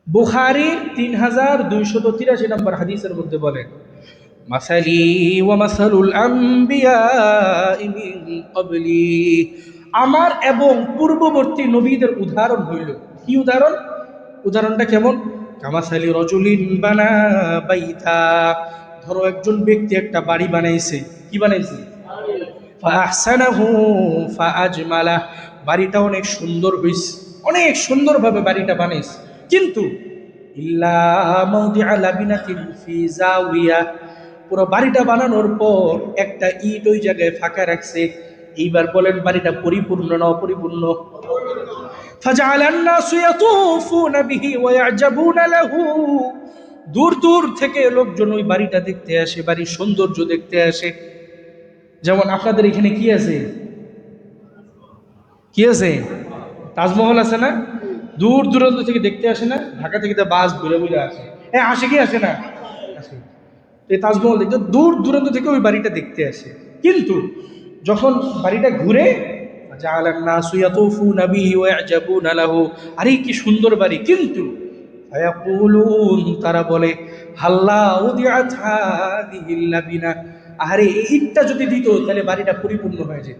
বুখারী ৩২৮৩ নম্বর হাদিসের মধ্যে বলেন, মাসালি ওয়া মাসালুল আম্বিয়াই মিন ক্বাবলি, আমার এবং পূর্ববর্তী নবীদের উদাহরণ হইল। কি উদাহরণ? উদাহরণটা কেমন? কামাসালি রজুলিন বানা বাইতা, ধরো একজন ব্যক্তি একটা বাড়ি বানাইছে। কি বানাইছে? ফাআহসানাহু ফাআজমালা, বাড়িটা অনেক সুন্দর হইছে, অনেক সুন্দরভাবে বাড়িটা বানাইছে। কিন্তু ইল্লা মাউদিআ লাবিনাতিন ফি জাওিয়া, পুরো বাড়িটা বানানোর পর একটা ইট ওই জায়গায় ফাঁকা রাখছে। এইবার বলেন বাড়িটা পরিপূর্ণ না অপরিপূর্ণ? ফাজআলান নাসু ইয়াতুফুনা বিহি ওয়া ইয়াজাবুনা লাহু, দূর দূর থেকে লোকজন ওই বাড়িটা দেখতে আসে, বাড়ির সৌন্দর্য দেখতে আসে। যেমন আপনাদের এখানে কি আছে? কি আছে? তাজমহল আছে না? দূর দূরান্ত থেকে দেখতে আসে না? ঢাকা থেকে তো বাস ঘুরে ঘুরে আসে। হ্যাঁ, আসে কি আসে না? আসে। তো এই তাজমহল দেখতে দূর দূরান্ত থেকে ওই বাড়িটা দেখতে আসে। কিন্তু যখন বাড়িটা ঘুরে, জাআলান নাসু ইয়াতুফুনা বিহি ওয়া ইয়াজাবুনা লাহু, আরে কি সুন্দর বাড়ি, কিন্তু ফায়াকুলুন, তারা বলে, হাল্লা উদিআত হাযিহিল লাবিনা, আরে এই ইটটা যদি দিত তাহলে বাড়িটা পরিপূর্ণ হয়ে যেত।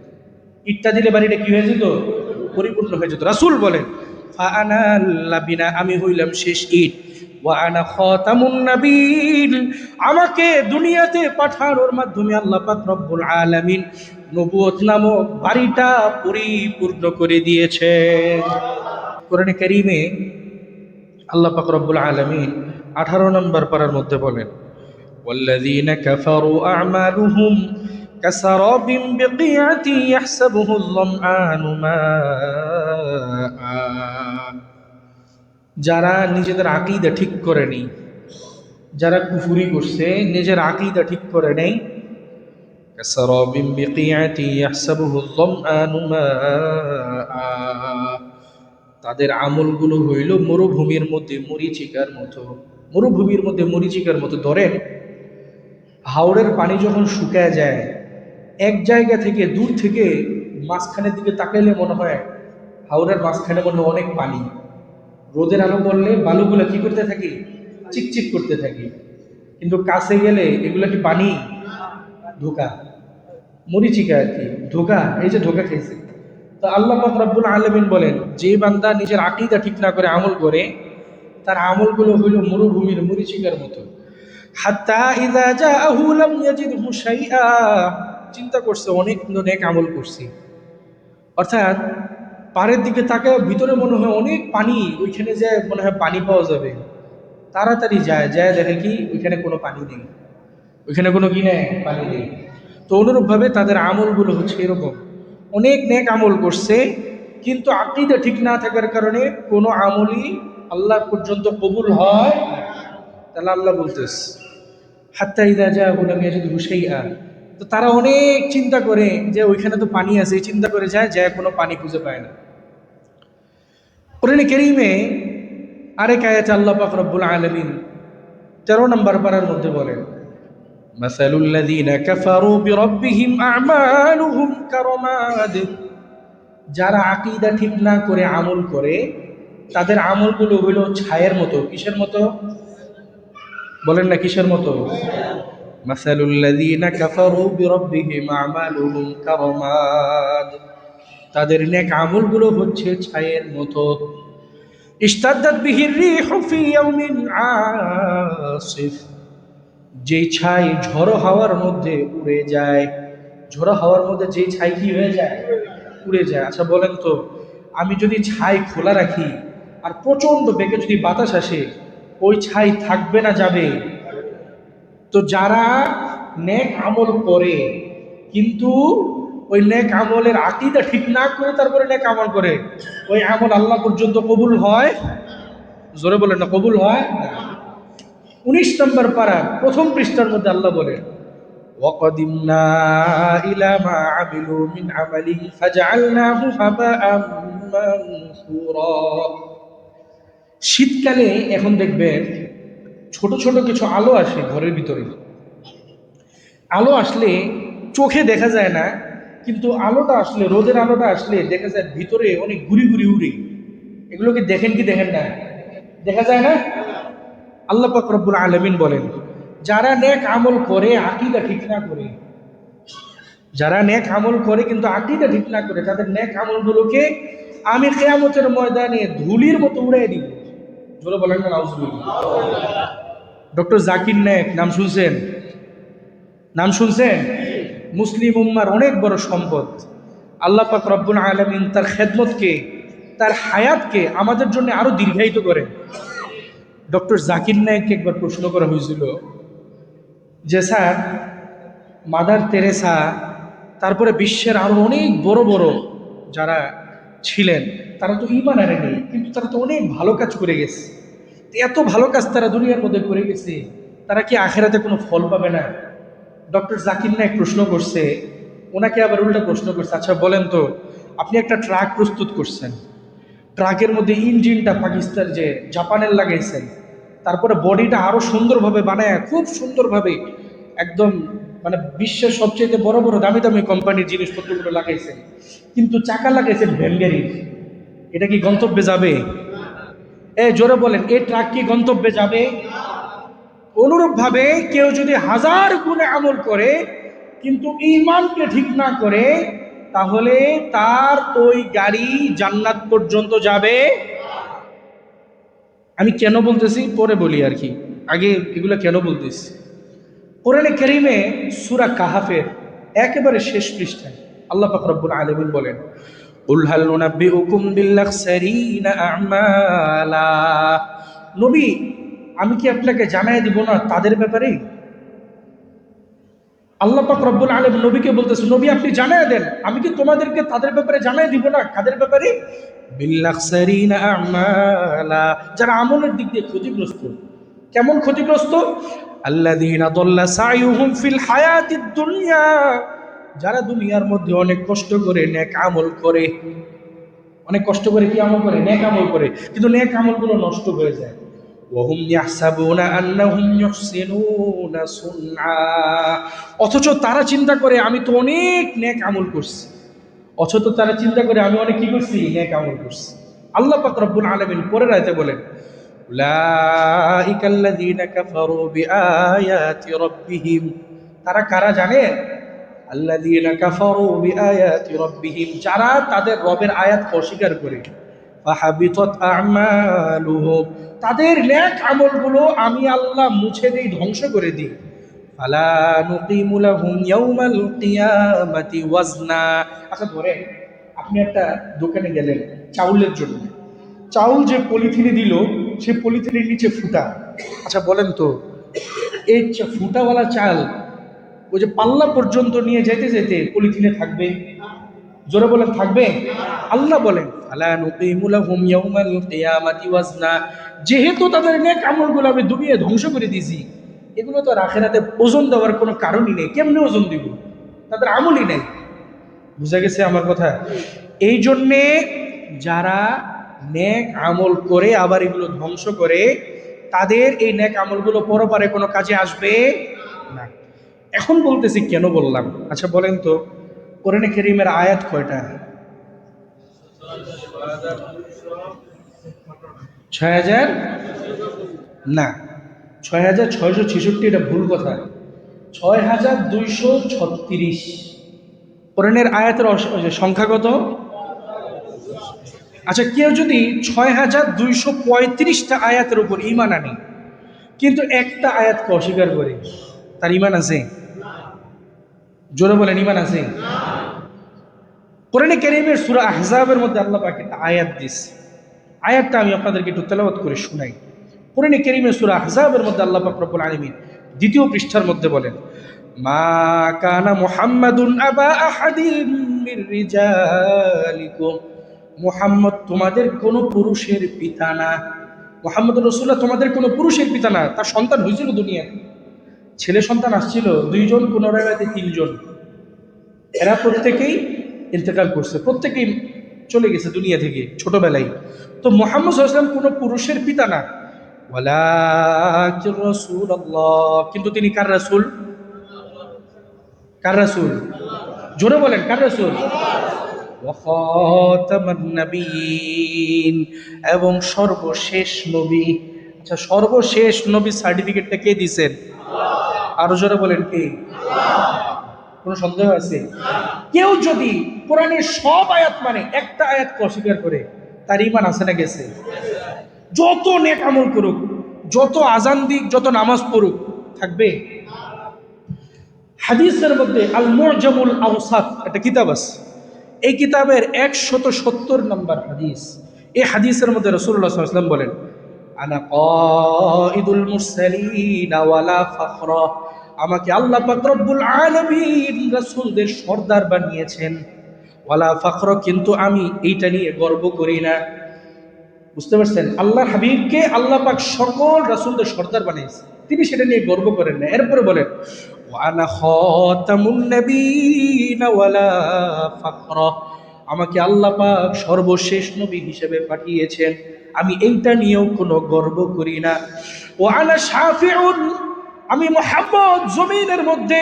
ইটটা দিলে বাড়িটা কি হয়ে যেত? পরিপূর্ণ হয়ে যেত। রাসূল বলেন, ফাআনা লাবিনা, আমি হইলাম শেষ ইট, ওয়া আনা খাতামুন নাবিয়্যিন, আমাকে দুনিয়াতে পাঠানোর মাধ্যমে আল্লাহ পাক রব্বুল আলামিন নবুয়ত নামক বাড়িটা পরিপূর্ণ করে দিয়েছেন। কোরআনে কারীমে আল্লাহ পাক রব্বুল আলামিন 18 নম্বর পারার মধ্যে বলেন, والذين كفروا أعمالهم كسراب بقيعة يحسبه الظمآن ماء، যারা নিজেদের আকীদা ঠিক করেনি, যারা কুফরি করছে, নিজের আকীদা ঠিক করে নেই, কাসারাবিন বিকিআতি ইয়াহসাবুহু যমআনু মাআ, তাদের আমলগুলো হইল মরুভূমির মধ্যে মরীচিকার মতো। মরুভূমির মধ্যে মরীচিকার মতো। ধরেন হাওরের পানি যখন শুকায় যায়, এক জায়গা থেকে দূর থেকে মাঝখানের দিকে তাকাইলে মনে হয় হাওরের মাঝখানে মনে হয় অনেক পানি। রোদের আলো পড়লে বালুগুলো কি করতে থাকে? চিকচিক করতে থাকে। কিন্তু কাছে গেলে এগুলো কি পানি? ধোঁকা, মরিচিকা আর কি, ধোঁকা। এই যে ধোঁকা খেয়েছে। তো আল্লাহ পাক রব্বুল আলামিন বলেন, যে বান্দা নিজের আকীদা ঠিক না করে আমল করে, তার আমলগুলো হইল মরুভূমির মরিচিকার মতো। হাত্তা ইযা জাআহু লাম ইয়াজিদহু শাইআ, চিন্তা করছে অনেক নেক আমল করছি, অর্থাৎ পাড়ের দিকে তাকায় ভিতরে মনে হয় অনেক পানি, ওইখানে যায় মনে হয় পানি পাওয়া যাবে, তাড়াতাড়ি যায়, যায় দেখে কি ওইখানে কোনো পানি নেই, ওইখানে কোনো কি নেই, পানি নেই। তো অনুরূপভাবে তাদের আমলগুলো হচ্ছে এরকম, অনেক নেক আমল করছে, কিন্তু আকীদা ঠিক না থাকার কারণে কোনো আমলই আল্লাহ পর্যন্ত কবুল হয় না। তাহলে আল্লাহ বলতেছে হাত্তা ইযা জাআহু লাম ইয়াজিদহু শাইআ, তো তারা অনেক চিন্তা করে যে ওইখানে তো পানি আছে, চিন্তা করে যায়, যায় কোনো পানি খুঁজে পায় না। কোরআনে কারীমে আরেক আয়াতে আল্লাহ পাক রব্বুল আলামিন 13 নম্বর পারার মধ্যে বলেন, মাসালুল লাযীনা কাফারু বিরাব্বিহিম আ'মালুহুম কারামাদ, যারা আকীদা ঠিক না করে আমল করে, তাদের আমলগুলো হইল ছায়ের মতো। কিসের মতো? বলেন না, কিসের মতো? মাসালুল লাযীনা কাফারু বিরাব্বিহিম আ'মালুহুম কারামাদ, তাদের নেক আমলগুলো হচ্ছে ছায়ের মতো। ইশতাদ্দাত বিহির রিহু ফি ইয়াউমিন আসিফ, যেই ছাই ঝড়ো হাওয়ার মধ্যে উড়ে যায়। ঝড়ো হাওয়ার মধ্যে যেই ছাই কি হয়ে যায়? উড়ে যায়। আচ্ছা বলেন তো, আমি যদি ছাই খোলা রাখি আর প্রচন্ড বেগে যদি বাতাস আসে, ওই ছাই থাকবে না যাবে? তো যারা নেক আমল করে কিন্তু ওই নেক আমলের আকীদা ঠিক না করে তারপরে নেক আমল করে, ওই আমল আল্লাহ পর্যন্ত কবুল হয়? জোরে বলেন না, কবুল হয় না। 19 নম্বর পারা প্রথম পৃষ্ঠার মধ্যে আল্লাহ বলেন, ওয়াকাদিমনা ইলা মা আমিলু মিন আমালিন ফাজআলনাহু হাবাআম মানসুরা। শীতকালে এখন দেখবেন ছোট ছোট কিছু আলো আসে ঘরের ভিতরে। আলো আসলে চোখে দেখা যায় না, কিন্তু আলোটা আসলে, রোদের আলোটা আসলে দেখা যায় ভিতরে অনেক ঘুরি ঘুরি উড়ে। এগুলোকে দেখেন কি দেখেন না? দেখা যায় না? আল্লাহ পাক রব্বুল আলামিন বলেন, যারা নেক আমল করে আকীদা ঠিক না করে, যারা নেক আমল করে কিন্তু আকীদা ঠিক না করে, তাদের নেক আমলগুলোকে আমি কিয়ামতের ময়দানে ধুলির মতো উড়িয়ে দিব। জোরে বলেন না নাউজুবিল্লাহ। ডক্টর জাকির নায়েক নাম শুনছেন? নাম শুনছেন? মুসলিম উম্মার অনেক বড় সম্পদ। আল্লাহ পাক রব্বুল আলামিন তার খেদমতকে, তার হায়াতকে আমাদের জন্য আরো দীর্ঘায়িত করেন। ডক্টর জাকির নায়েককে একবার প্রশ্ন করা হয়েছিল যে স্যার, মাদার তেরেসা, তারপরে বিশ্বের আরো অনেক বড় বড় যারা ছিলেন, তারা তো ঈমান আনেনি, কিন্তু তারা তো অনেক ভালো কাজ করে গেছে। তো এত ভালো কাজ তারা দুনিয়ার মধ্যে করে গেছে, তারা কি আখেরাতে কোনো ফল পাবে না? ডক্টর জাকির নায়েক প্রশ্ন করছে, ওনাকে আবার উল্টা প্রশ্ন করছে, আচ্ছা বলেন তো, আপনি একটা ট্রাক প্রস্তুত করছেন, ট্রাকের মধ্যে ইঞ্জিনটা পাকিস্তান যে জাপানের লাগাইছেন, তারপরে বডিটা আরো সুন্দরভাবে বানায়, খুব সুন্দরভাবে একদম মানে বিশ্বের সবচেয়ে বড় বড় দামি দামি কোম্পানির জিনিসপত্রগুলো লাগাইছেন, কিন্তু চাকা লাগাইছেন ভ্যানগাড়ির। এটা কি গন্তব্যে যাবে? জোরে বলেন, এই ট্রাক কি গন্তব্যে যাবে? অনুরূপভাবে কেউ যদি হাজার গুণে আমল করে কিন্তু ঈমানকে ঠিক না করে, তাহলে তার ওই গাড়ি জান্নাত পর্যন্ত যাবে। আমি কেন বলতেছি পরে বলি আর কি, আগে এগুলো কেন বলতেছি। কোরআনে কারীমে সূরা কাহাফের একেবারে শেষ পৃষ্ঠায় আল্লাহ পাক রব্বুল আলামিন বলেন, কুল হাল নুনাব্বিউকুম বিল আখসারিনা আমালা। নবী, আমি কি আপনাকে জানাই দিব না তাদের ব্যাপারে? আল্লাহ পাক রব্বুল আলামিন নবীকে বলতেছে, নবী আপনি জানায় দেন, আমি কি তোমাদেরকে তাদের ব্যাপারে জানাই দিব না? কাদের ব্যাপারে? বিল আখসারিনা আমালা, যারা আমলের দিক দিয়ে ক্ষতিগ্রস্ত। কেমন ক্ষতিগ্রস্ত? আল্লাযীনা দাল্লা সাইয়ুহুম ফিল হায়াতিদ দুনিয়া, যারা দুনিয়ার মধ্যে অনেক কষ্ট করে নেক আমল করে, অনেক কষ্ট করে কি আমল করে? নেক আমল করে, কিন্তু নেক আমলগুলো নষ্ট হয়ে যায়। ওয়াহুম ইয়াহসাবুনা আন্নাহুম ইউহসিনুনা সুনআ, অথচ তারা চিন্তা করে আমি তো অনেক নেক আমল করছি, অথচ তারা চিন্তা করে আমি অনেক কি করছি? নেক আমল করছি। আল্লাহ পাক রব্বুল আলামিন পরের আয়াতে বলেন, উলাইকাল্লাযীনা কাফারু বিআয়াতি রাব্বিহিম, তারা কারা জানেন? আল্লাযীনা কাফারু বিআয়াতি রাব্বিহিম, যারা তাদের রবের আয়াতকে অস্বীকার করে। ফাহাবিতাত আমালুহুম, তাদের নেক আমলগুলো আমি আল্লাহ মুছে দেই, ধ্বংস করে দিই। ফালা নুকিমু লাহুম ইয়াউমাল কিয়ামাতি ওয়াজনা। আচ্ছা ধরেন আপনি একটা দোকানে গেলেন চাউলের জন্য, চাউল যে পলিথিনে দিল, সে পলিথিনের নিচে ফুটা। আচ্ছা বলেন তো, এই ফুটাওয়ালা চাল ওই যে পাল্লা পর্যন্ত নিয়ে যেতে যেতে পলিথিনে থাকবে? জোরে বলেন, থাকবে? আল্লাহ বলেন, আলা নুকিমু লাহুম ইয়াউমাল কিয়ামাতি ওয়াজনা, যেহেতু তাদের নেক আমলগুলো আমি ডুবিয়ে ধ্বংস করে দিয়েছি, এগুলো তো আর আখিরাতে ওজন দেওয়ার কোনো কারণই নেই। কেমনে ওজন দিব? তাদের আমলই নেই। বুঝা গেছে আমার কথা? এই জন্যে যারা নেক আমল করে আবার এগুলো ধ্বংস করে, তাদের এই নেক আমলগুলো পরপারে কোনো কাজে আসবে না। এখন বলতেছি কেন বললাম। আচ্ছা বলেন তো, কোরআনে কারীমের আয়াত কয়টা? ৬,০০০ না, ৬,৬৬৬, এটা ভুল কথা। ৬,২৩৬। কোরআনের আয়াতের সংখ্যা কত? আচ্ছা কেউ যদি ৬,২৩৫টা আয়াতের উপর ঈমান আনে কিন্তু একটা আয়াতকে অস্বীকার করে, তার ঈমান আছে? জোরে বলেন, ঈমান আছে? কোরআনে কারীমের সূরা আহজাবের মধ্যে আল্লাহ পাক একটা আয়াত দিয়েছে, আয়াতটা আমি আপনাদেরকে একটু তেলাওয়াত করে শোনাই। কোরআনে কারীমের সূরা আহজাবের মধ্যে আল্লাহ পাক রব্বুল আলামিন দ্বিতীয় পৃষ্ঠার মধ্যে বলেন, মা কানা মুহাম্মাদুন আবা আহাদিন মির রিজালিকুম, মুহাম্মদ তোমাদের কোন পুরুষের পিতা না। মুহাম্মদ রাসূলুল্লাহ তোমাদের কোন পুরুষের পিতা না। তার সন্তান হয়েছিল দুনিয়াতে, ছেলে সন্তান আসছিল 2 জন, কোন রাওয়ায়াতে 3 জন। এরা প্রত্যেকেই ইন্তেকাল করছে, প্রত্যেকেই চলে গেছে দুনিয়া থেকে ছোটবেলায়। তো মুহাম্মদ সাল্লাল্লাহু আলাইহি ওয়াসাল্লাম কোন পুরুষের পিতা না। ওয়ালাকির রাসূলুল্লাহ, কিন্তু তিনি কার রাসূল? কার রাসূল? জোরে বলেন, কার রাসূল? ওয়া খাতামান নাবিয়্যিন, এবং সর্বশেষ নবী। আচ্ছা, সর্বশেষ নবী সার্টিফিকেটটা কে দিয়েছেন? আরো জোরে বলেন, কে? কোনো সন্দেহ আছে? কেউ যদি কোরআনের সব আয়াত মানে একটা আয়াতকে অস্বীকার করে, তার ঈমান আছে না গেছে? যত নেক আমল করুক, যত আজান দিক, যত নামাজ পড়ুক, থাকবে? হাদিসের মধ্যে আল মুআজামুল আওসাত একটা কিতাব আছে, এই কিতাবের 170 নম্বর হাদিস। এই হাদিসের মধ্যে রাসূলুল্লাহ সাল্লাল্লাহু আলাইহি ওয়াসাল্লাম বলেন, আনা কাঈদুল মুরসালিন ওয়ালা ফাখরা, আমাকে আল্লাহ পাক রব্বুল আলামিন রাসূলদের সর্দার বানিয়েছেন, ওয়ালা ফাখরা, কিন্তু আমি এইটা নিয়ে গর্ব করি না। বুঝতে পারছেন? আল্লাহর হাবিবকে আল্লাহ পাক সকল রাসূলদের সর্দার বানিয়েছে, তিনি সেটা নিয়ে গর্ব করেন না। এরপরে বলেন, ওয়ানা খাতামুন নাবিয়্যিন ওয়ালা ফাখরা, আমাকে আল্লাহ পাক সর্বশেষ নবী হিসেবে পাঠিয়েছেন, আমি এইটা নিয়েও কোনো গর্ব করি না। ওয়ানা শাফিউন, আমি মুহাম্মদ জমিনের মধ্যে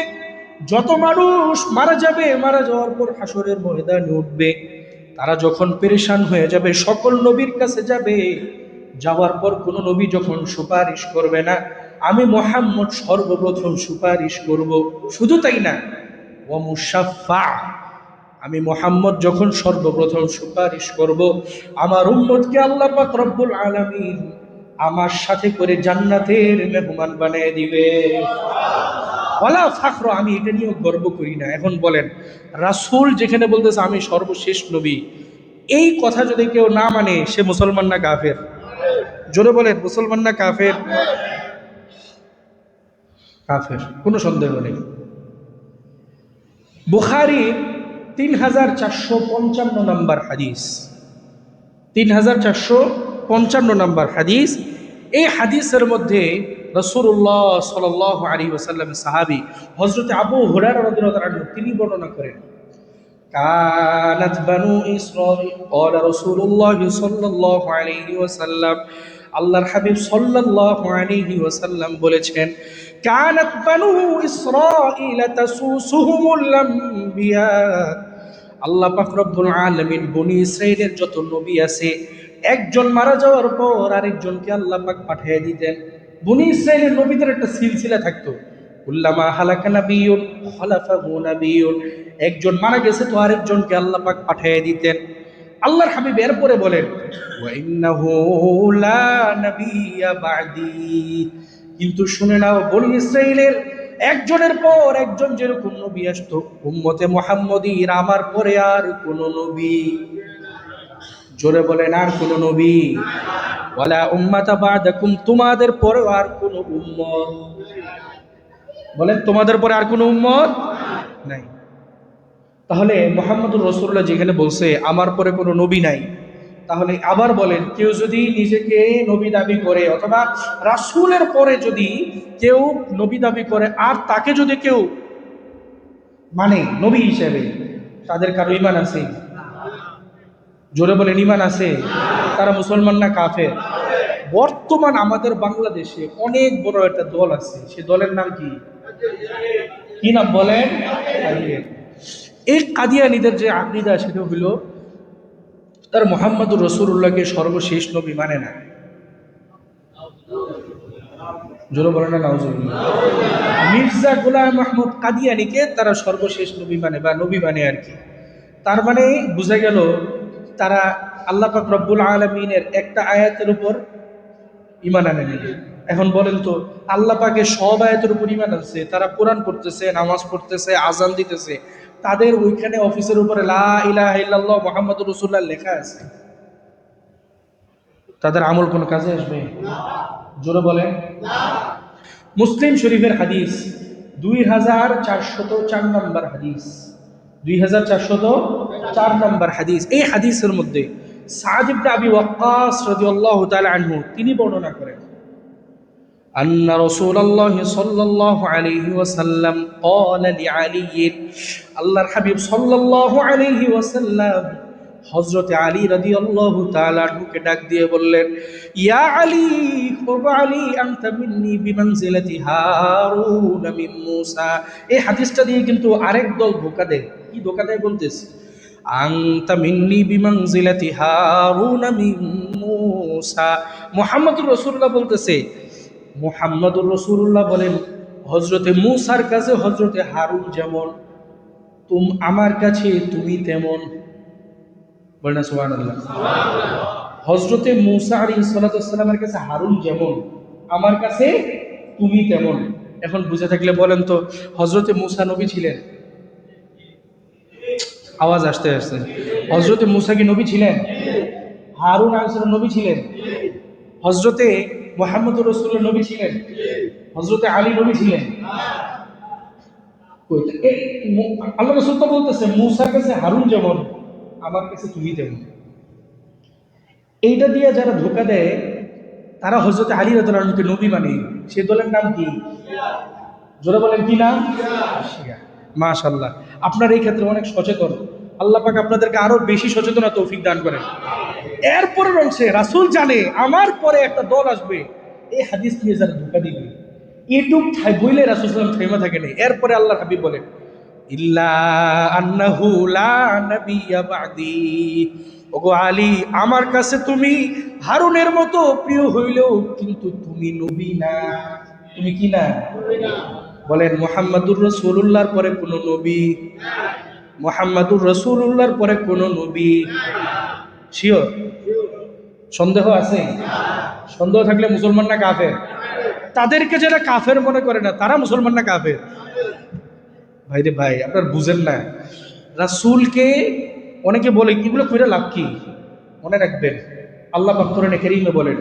যত মানুষ মারা যাবে, মারা যাওয়ার পর হাসরের ময়দানে উঠবে, তারা যখন পেরেশান হয়ে যাবে সকল নবীর কাছে যাবে, যাওয়ার পর কোন নবী যখন সুপারিশ করবে না, আমি মুহাম্মদ সর্বপ্রথম সুপারিশ করব। শুধু তাই না, ওয়া মুশাফফা, আমি মুহাম্মদ যখন সর্বপ্রথম সুপারিশ করব, আমার উম্মতকে আল্লাহ পাক রব্বুল আলামিন আমার সাথে করে জান্নাতের মেহমান বানিয়ে দিবে। ওয়ালা ফাখর, আমি এটা নিয়েও গর্ব করি না। এখন বলেন, রাসূল যেখানে বলতেছে আমি সর্বশেষ নবী, এই কথা যদি কেউ না মানে, সে মুসলমান না কাফের? জোরে বলেন, মুসলমান না কাফের? কাফের, কোনো সন্দেহ নেই। বুখারী 3455 নম্বর হাদিস, 3455 নম্বর হাদিস। এই হাদিসের মধ্যে রাসূলুল্লাহ সাল্লাল্লাহু আলাইহি ওয়াসাল্লাম সাহাবী হযরত আবু হুরায়রা রাদিয়াল্লাহু আনহু তিনি বর্ণনা করেন, কানাত বানু ইসরাঈল, ক্বালা রাসূলুল্লাহ সাল্লাল্লাহু আলাইহি ওয়াসাল্লাম, আল্লাহর হাবিব সাল্লাল্লাহু আলাইহি ওয়াসাল্লাম বলেছেন, কানাত বানু ইসরাঈল তাসুসুহুমুল আম্বিয়া, আল্লাহ পাক রব্বুল আলামিন বনি ইসরাইলের যত নবী আছে, একজন মারা যাওয়ার পর আরেকজনকে আল্লাহ পাক পাঠিয়ে দিতেন। বনি ইসরাইলের নবীদের একটা সিলসিলা থাকতো, কুল্লামা হালাকা নাবিয়্যুন খলাফাহু নাবিয়্যুন, একজন মারা গেছে তো আরেকজনকে আল্লাহ পাক পাঠিয়ে দিতেন। আল্লাহর হাবিব এরপরে বলেন, ওয়া ইন্নাহু লা নাবিয়্যা বা'দি, কিন্তু শুনে নাও, বনি ইসরাইলের একজনের পর একজন যেরকম নবী আসতো, উম্মতে মুহাম্মদীর আমার পরে আর কোন নবী, জোরে বলেন, আর কোন নবী, ওয়ালা উম্মাতা বা'দাকুম, তোমাদের পরে আর কোন উম্মত, বলেন তোমাদের পরে আর কোন উম্মত নাই। তাহলে মুহাম্মদুর রাসূলুল্লাহ যেখানে বলছে আমার পরে কোনো নবী নাই, তাহলে আবার বলেন, কেউ যদি নিজেকে নবী দাবি করে, অথবা রাসূলের পরে যদি কেউ নবী দাবি করে, আর তাকে যদি কেউ মানে নবী হিসেবে, তাদের কারো ঈমান আছে? জোরে বলেন, ঈমান আছে? তারা মুসলমান না কাফের? বর্তমান আমাদের বাংলাদেশে অনেক বড় একটা দল আছে, সে দলের নাম কি? কি নাম বলেন? এই কাদিয়ানীদের যে আকীদা, সেটা হলো তার মুহাম্মদুর রাসূলুল্লাহকে সর্বশেষ নবী মানে না। জোরে বলেন না নাউজুবিল্লাহ। মির্জা গোলাম আহমদ কাদিয়ানীকে তারা সর্বশেষ নবী মানে, বা নবী মানে আর কি। তার মানে বোঝা গেল তারা আল্লাহ পাক রব্বুল আলামিনের একটা আয়াতের উপর ঈমান আনেনি। এখন বলেন তো, আল্লাহ পাকের সব আয়াতের উপর ঈমান আছে, তারা কোরআন পড়তেছে, নামাজ পড়তেছে, আজান দিতেছে, তাদের ওইখানে অফিসের উপরে লা ইলাহা ইল্লাল্লাহ মুহাম্মাদুর রাসূলুল্লাহ লেখা আছে, তাদের আমল কোন কাজে আসবে? জোরে বলেন। মুসলিম শরীফের হাদিস 2404 নম্বর হাদিস, 2404 নম্বর হাদিস। এই হাদিসের মধ্যে সাদ ইবনে আবি ওয়াক্কাস রাদিয়াল্লাহু তাআলা আনহু তিনি বর্ণনা করেন, আন্না রাসূলুল্লাহ সাল্লাল্লাহু আলাইহি ওয়াসাল্লাম ক্বালা লিআলী, আল্লাহর হাবিব সাল্লাল্লাহু আলাইহি ওয়াসাল্লাম হযরত আলী রাদিয়াল্লাহু তাআলা আনহুকে ডাক দিয়ে বললেন, ইয়া আলী, ও আলী, আনতা মিন্নি বিমানজিলাতি হারুন মিন মূসা। এই হাদিসটা দিয়ে কিন্তু আরেক দল ধোঁকা দেয়। কি ধোঁকা দেয় বলতেছে? আনতা মিন্নি বিমানজিলাতি হারুন মিন মূসা। মুহাম্মদুর রাসূলুল্লাহ বলতেছে, মুহাম্মদুর রাসূলুল্লাহ বলেন, হযরতে মূসার কাছে হযরতে হারুন যেমন, আমার কাছে তুমি তেমন। বলেন না সুবহানাল্লাহ। হযরতে মূসা আলাইহিস সালাতু ওয়াস সালামের কাছে হারুন যেমন, আমার কাছে তুমি তেমন। এখন বুঝে থাকলে বলেন তো, হযরতে মূসা নবী ছিলেন? আওয়াজ আসতে আসতে, হযরতে মূসা কি নবী ছিলেন? হারুন আলাইহিস সালাম নবী ছিলেন? হযরতে মুহাম্মদুর রাসূলুল্লাহ নবী ছিলেন? হযরতে আলী নবী ছিলেন? আল্লাহ রাসূল তো বলতেছে মূসার কাছে হারুন যেমন, আমার কাছে তুমি তেমন। এইটা দিয়ে যারা ধোকা দেয় তারা হযরতে আলী রাদিয়াল্লাহু আনহুকে নবী মানে। সে দলের নাম কি? জোরে বলেন কি নাম? শিয়া। মাশাআল্লাহ, আপনারা এই ক্ষেত্রে অনেক সচেতন। আল্লাহ পাক আপনাদেরকে আরো বেশি সচেতনতা তৌফিক দান করেন। এরপরের অংশে রাসূল জানে আমার পরে একটা দল আসবে, এই হাদিস নিয়ে যারা ধোকা দিবে, এটুক বইলে রাসূল সাল্লাল্লাহু আলাইহি ওয়াসাল্লাম থেমে থাকে নাই। এরপরে আল্লাহর হাবিব বলেন, ইল্লা আন্নাহু লা নাবিয়্যা বা'দি। ওগো আলী, আমার কাছে তুমি হারুনের মতো প্রিয় হইলেও কিন্তু তুমি নবী না। তুমি কি না? বলেন মুহাম্মাদুর রাসূলুল্লাহর পরে কোন নবী? মুহাম্মাদুর রাসূলুল্লাহর পরে কোন নবী? শিওর? সন্দেহ আছে? সন্দেহ থাকলে মুসলমান না কাফের? তাদেরকে যারা কাফের মনে করে না তারা মুসলমান না কাফের? ভাই রে ভাই, আপনার বুঝেন না। রাসূলকে অনেকে বলে এগুলো কইরা লাভ কি? মনে রাখবেন, আল্লাহ পাক কোরআনে কারীমে বলেন,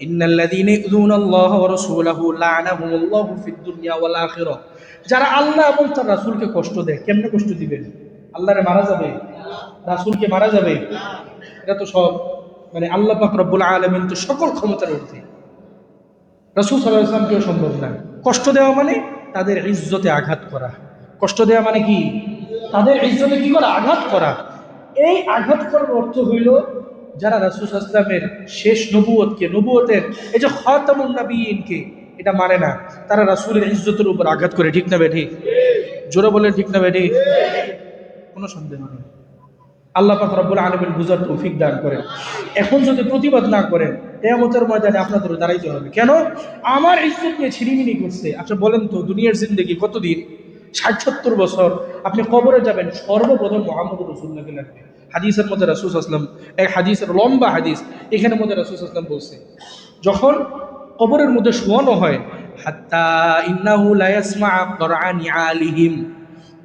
ইন্নাল্লাযীনা ইউযুনাল্লাহা ওয়া রাসূলাহু লা'নাহুমুল্লাহু ফিদ দুনিয়া ওয়াল আখিরাহ। যারা আল্লাহ এবং তার রাসূলকে কষ্ট দেয়, কেমনে কষ্ট দিবেন? আল্লাহরে মারা যাবে? রাসূলকে মারা যাবে? এটা তো সব মানে আল্লাহ পাক রব্বুল আলামিন তো সকল ক্ষমতার ঊর্ধ্বে। রাসূল সাল্লাল্লাহু আলাইহি ওয়াসাল্লামকেও সম্ভব না। কষ্ট দেওয়া মানে তাদের ইজ্জতে আঘাত করা। কষ্ট দেওয়া মানে কি? তাদের ইজ্জতে কি করা? আঘাত করা। এই আঘাত করার অর্থ হইল যারা রাসূল সাল্লাল্লাহু আলাইহি ওয়াসাল্লামের শেষ নবুয়তকে, নবুয়তের এই যে খাতামুন নবিয়্যিনকে এটা মানে না, তারা রাসূলের ইজ্জতের উপর আঘাত করে। ঠিক না বেঠিক? জোরে বলে ঠিক না বেঠিক? কোনো সন্দেহ নেই। আল্লাহ পাক রব্বুল আলামিন বুঝার তৌফিক দান করেন। এখন যদি প্রতিবাদ না করেন, কিয়ামতের ময়দানে আপনাদের দাঁড়াইতে হবে। কেন? আমার ইজ্জত নিয়ে ছিনিমিনি করছে। আচ্ছা বলেন তো, দুনিয়ার জিন্দেগি কতদিন? ৬০-৭০ বছর। আপনি কবরে যাবেন, সর্বপ্রথম মুহাম্মদুর রাসূলুল্লাহকে লাগবে। হাদিসের মধ্যে রাসূল সাল্লাল্লাহু আলাইহি ওয়াসাল্লাম, এক হাদিসের লম্বা হাদিস, এখানের মধ্যে রাসূল সাল্লাল্লাহু আলাইহি ওয়াসাল্লাম বলছে, যখন কবরের মধ্যে শোয়ানো হয়, হাত্তা ইন্নাহু লা ইয়াসমা'u করানি আলিহিম,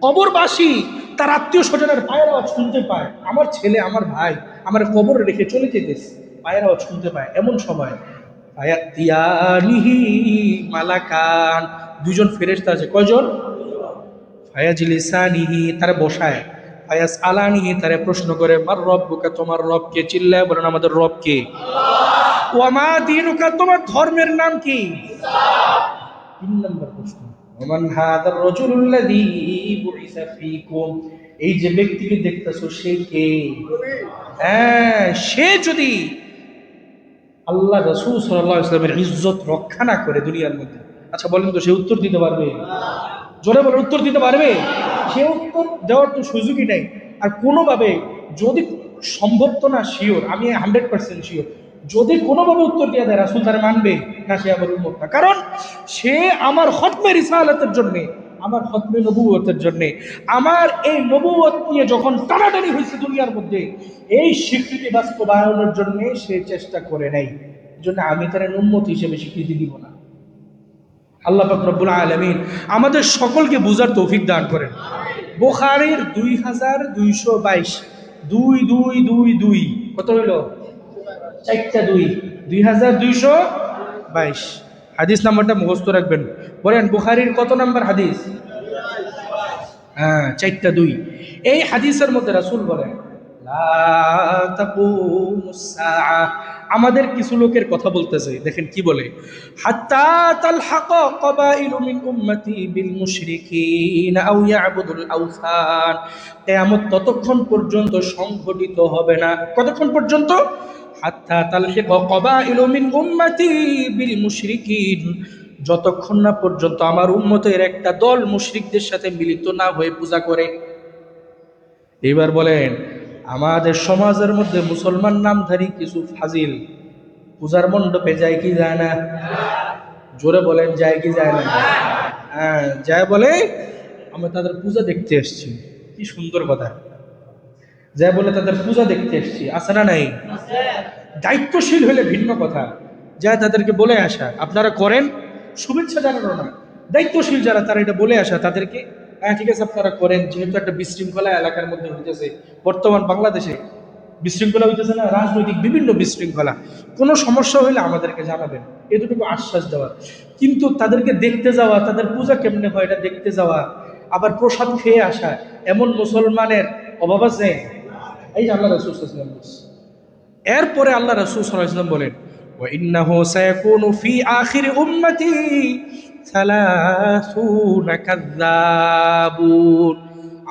কবরবাসী তার আত্মীয় স্বজনের পায়ের আওয়াজ শুনতে পায়। আমার ছেলে, আমার ভাই আমার কবরে রেখে চলে যেতেছে, পায়ের আওয়াজ শুনতে পায়। এমন সময় ফায়াতিয়ানিহি মালাকান, দুজন ফেরেশতা আছে। কয়জন? ফায়াজলিসানিহি, তারা বসায়। ফায়াস আলানিহি, তারা প্রশ্ন করে, মার রব্বুকা, তোমার রব কে? চিল্লায় বলেন আমাদের রব কে। ওয়ামা দীনুকা, তোমার ধর্মের নাম কি? ৩ নম্বর প্রশ্ন, ওমান হাদার রাজুলুল্লাযী বুইসা ফীকুম, এই যে ব্যক্তিকে দেখতেছো সে কে? হ্যাঁ, সে যদি আল্লাহ রাসূল সাল্লাল্লাহু আলাইহি ওয়াসাল্লামের ইজ্জত রক্ষা না করে দুনিয়ার মধ্যে, আচ্ছা বলেন তো সে উত্তর দিতে পারবে? জোরে বলে উত্তর দিতে পারবে? সে উত্তর দেওয়ার তো সুযোগই নাই। আর কোনোভাবে যদি সম্ভব তো না, শিওর আমি 100% শিওর, যদি কোনোভাবে উত্তর দিয়ে দেয় রাসূল তার মানবে না? সে আমার উম্মত না। কারণ সে আমার খতমে রিসালাতের জন্য, আমার খতমে নবুয়তের জন্য, আমার এই নবুয়ত নিয়ে যখন টানাটানি হয়েছে দুনিয়ার মধ্যে, এই স্বীকৃতি বাস্তবায়নের জন্য সে চেষ্টা করে নাই। এই জন্য আমি তার উম্মত হিসেবে স্বীকৃতি দিব না। আল্লাহ পাক রব্বুল আলামিন আমাদের সকলকে বুঝার তৌফিক দান করেন। বুখারীর 2222, 2222 কত হইল? 4টা 2, 2222 হাদিস নাম্বারটা মুখস্থ রাখবেন। বলেন বুখারীর কত নাম্বার হাদিস? হ্যাঁ, 4টা 2। এই হাদিসের মধ্যে রাসূল বলেন, লা তাকুমুস সাআ, আমাদের কিছু লোকের কথা বলতেছে। দেখেন কি বলে, হাত্তা তালহাকা কাবাইলু মিন উম্মতি বিল মুশরিকিন আও ইয়াবুদুল আওসান, কিয়ামত ততক্ষণ পর্যন্ত সংঘটিত হবে না। কতক্ষণ পর্যন্ত? হাত্তা তালহাকা কাবাইলু মিন উম্মতি বিল মুশরিকিন, যতক্ষণ না পর্যন্ত আমার উম্মতের একটা দল মুশরিকদের সাথে মিলিত না হয়ে পূজা করে। এইবার বলেন, আমাদের সমাজের মধ্যে মুসলমান নামধারী কিছু ফাজিল পূজার মণ্ডপে যায় কি যায় না? জোরে বলেন, যায় কি যায় না? হ্যাঁ, যায় বলে আমরা তাদের পূজা দেখতে এসেছি। কি সুন্দর কথা! যায় বলে তাদের পূজা দেখতে এসেছি, আছে না নাই? দায়িত্বশীল হলে ভিন্ন কথা, যা তাদেরকে বলে আসা আপনারা করেন, শুভেচ্ছা জানানো না, দায়িত্বশীল যারা তারা এটা বলে আসা তাদেরকে, হ্যাঁ ঠিক আছে আপনারা করেন, যেহেতু একটা বিশৃঙ্খলা এলাকার মধ্যে হইতেছে বর্তমান বাংলাদেশে, বিশৃঙ্খলা হইতেছে না, রাজনৈতিক বিভিন্ন বিশৃঙ্খলা, কোনো সমস্যা হইলে আমাদেরকে জানাবেন, এতটুকু আশ্বাস দেওয়া। কিন্তু তাদেরকে দেখতে যাওয়া, তাদের পূজা কেমনে হয় এটা দেখতে যাওয়া, আবার প্রসাদ খেয়ে আসা, এমন মুসলমানের অভাব আছে? এই যে আল্লাহ রাসূল সাল্লাল্লাহু আলাইহি ওয়াসাল্লাম, এরপরে আল্লাহ রাসূল সাল্লাল্লাহু আলাইহি ওয়াসাল্লাম বলেন, ওয়া ইন্নাহু সায়াকুনু ফি আখির উম্মতি সালাসুনা কাযযাবুন,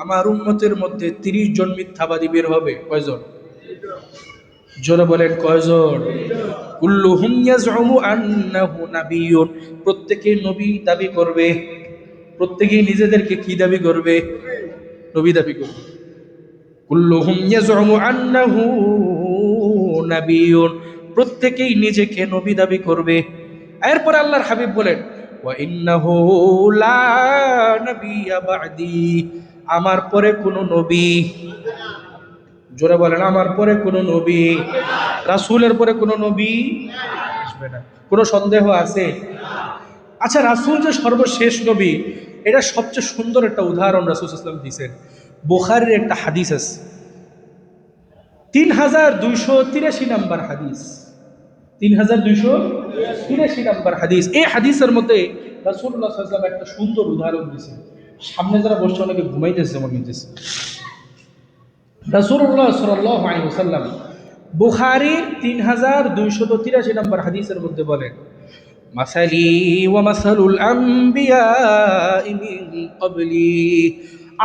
আমার উম্মতের মধ্যে 30 জন মিথ্যাবাদী বের হবে। কয়জন? জোরে বলেন কয়জন? কুল্লুহুম ইয়াজউমু আন্নাহু নাবিয়্যুন, প্রত্যেকেই নবী দাবি করবে, প্রত্যেকেই নিজেদেরকে কি দাবি করবে? নবী দাবি করবে। কুল্লুহুম ইয়াজউমু আন্নাহু নাবিয়্যুন, প্রত্যেকেই নিজেকে নবী দাবি করবে। এরপর আল্লাহর হাবিব বলেন, ওয়া ইন্নাহু লা নাবিয়্যা বা'দি, আমার পরে কোনো নবী, জোরে বলেন আমার পরে কোনো নবী, রাসূলের পরে কোনো নবী আসবে না। কোনো সন্দেহ আছে? আচ্ছা, রাসূল যে সর্বশেষ নবী, এটা সবচেয়ে সুন্দর একটা উদাহরণ রাসূল সাল্লাল্লাহু আলাইহি ওয়াসাল্লাম দিয়েছেন। বুখারীর একটা হাদিস আছে, 3283 নাম্বার হাদিস, 3283 নাম্বার হাদিস। এই হাদিসের মধ্যে রাসূলুল্লাহ সাল্লাল্লাহু আলাইহি ওয়াসাল্লাম একটা সুন্দর উদাহরণ দিয়েছেন। সামনে যারা বসছে অনেকে ঘুমাইতেছে মনে হইতেছে। রাসূলুল্লাহ সাল্লাল্লাহু আলাইহি ওয়াসাল্লাম বুখারীর 3283 নাম্বার হাদিসের মধ্যে বলেন, মাসালি ওয়া মাসালুল আম্বিয়াই মিন ক্বাবলি,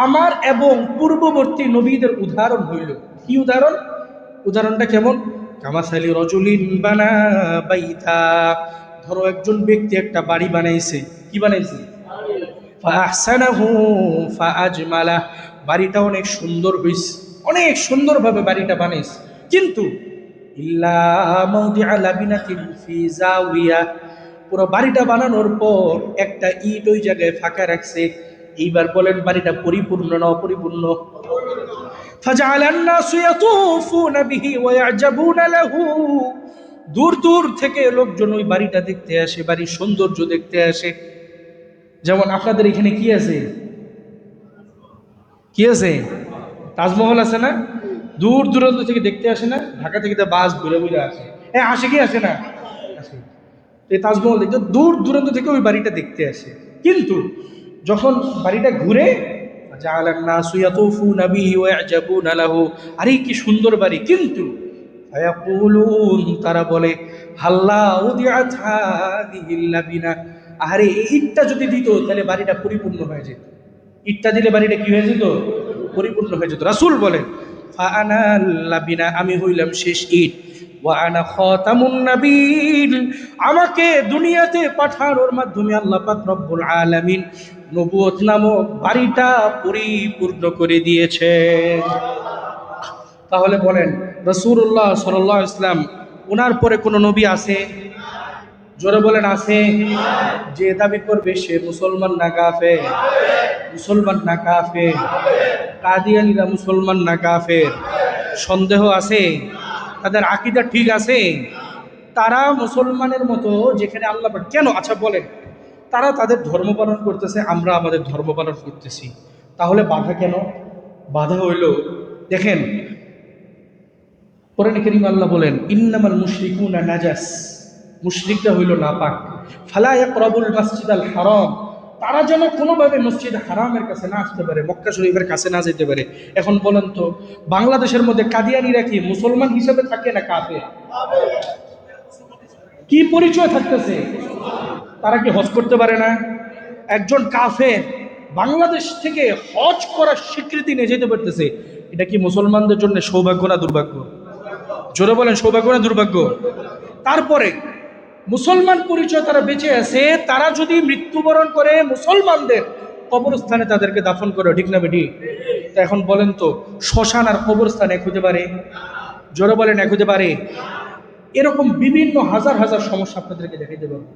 আমার এবং পূর্ববর্তী নবীদের উদাহরণ হইল। কি উদাহরণ? উদাহরণটা কেমন? কামাসালি রজুলিন বানা বাইতা, ধরো একজন ব্যক্তি একটা বাড়ি বানাইছে। কি বানাইছে? ফাআহসানাহু ফাআজমালা, বাড়িটা অনেক সুন্দর হইছে, অনেক সুন্দরভাবে বাড়িটা বানাইছে, কিন্তু ইল্লা মাউদিআ লাবিনাতিন ফি জাওিয়া, পুরো বাড়িটা বানানোর পর একটা ইট ওই জায়গায় ফাঁকা রাখছে। এইবার বলেন বাড়িটা পরিপূর্ণ না অপরিপূর্ণ? ফাজআলান নাসু ইয়াতুফুনা বিহি ওয়া ইয়াজাবুনা লাহু, দূর দূর থেকে লোকজন ওই বাড়িটা দেখতে আসে, বাড়ির সৌন্দর্য দেখতে আসে। যেমন আপনাদের এখানে কি আছে? কি আছে? তাজমহল আছে না? দূর দূরান্ত থেকে দেখতে আসে না? ঢাকা থেকে তো বাস ঘুরে ঘুরে আসে, হ্যাঁ আসে কি আসে না? আসে। এই তাজমহল দেখতে দূর দূরান্ত থেকে ওই বাড়িটা দেখতে আসে, কিন্তু যখন বাড়িটা ঘুরে, জাআলান নাসু ইয়াতুফুনা বিহি ওয়া ইয়াজাবুনা লাহু, আরে কি সুন্দর বাড়ি, কিন্তু ফায়াকুলুন, তারা বলে, হাল্লা উদিআত হাযিহিল লাবিনা, আরে এই ইটটা যদি দিত তাহলে বাড়িটা পরিপূর্ণ হয়ে যেত, ইটটা দিলে বাড়িটা কি হয়ে যেত? পরিপূর্ণ হয়ে যেত। রাসূল বলেন, ফাআনা লাবিনা, আমি হইলাম শেষ ইট, ওয়া আনা খাতামুন নাবিয়্যিন, আমাকে দুনিয়াতে পাঠানোর মাধ্যমে আল্লাহ পাক রব্বুল আলামিন নবুয়ত নামক বাড়িটা পরিপূর্ণ করে দিয়েছেন। তাহলে বলেন রাসূলুল্লাহ সাল্লাল্লাহু আলাইহি ওয়াসাল্লাম ওনার পরে কোনো নবী আছে? জোরে বলেন আছে? যে দাবি করবে সে মুসলমান না কাফের? মুসলমান না কাফের? কাদিয়ানীরা মুসলমান না কাফের? সন্দেহ আছে? তাদের আকীদা ঠিক আছে? তারা মুসলমানের মতো, যেখানে আল্লাহ কেন, আচ্ছা বলেন, তারা তাদের ধর্ম পালন করতেছে, আমরা আমাদের ধর্ম পালন করতেছি, তাহলে বাধা কেন? বাধা হইল, দেখেন কোরআনে কারীমে আল্লাহ বলেন, ইন্নামাল মুশরিকুনা নাজাস, মুশরিকরা হইল নাপাক, ফালা ইয়াকরাবুল মাসজিদাল হারাম, তারা যেন কোনোভাবে মসজিদ হারামের কাছে না আসতে পারে, মক্কা শরীফের কাছে না যেতে পারে। এখন বলেন তো, বাংলাদেশের মধ্যে কাদিয়ানীরা কি মুসলমান হিসেবে থাকে না কাফের? কি পরিচয় থাকতেছে? তারা কি হজ করতে পারে না? একজন কাফের বাংলাদেশ থেকে হজ করার স্বীকৃতি নিয়ে যেতে পারতেছে, এটা কি মুসলমানদের জন্য সৌভাগ্য না দুর্ভাগ্য? জোরে বলেন, সৌভাগ্য না দুর্ভাগ্য? তারপরে মুসলমান পরিচয় তারা বেঁচে আছে, তারা যদি মৃত্যুবরণ করে মুসলমানদের কবরস্থানে তাদেরকে দাফন করে, ঠিক না বেটি? তো এখন বলেন তো, শ্মশান আর কবরস্থান এক হতে পারে? জোরে বলেন, এক হতে পারে? এরকম বিভিন্ন হাজার হাজার সমস্যা আপনাদেরকে দেখাইতে পারবো।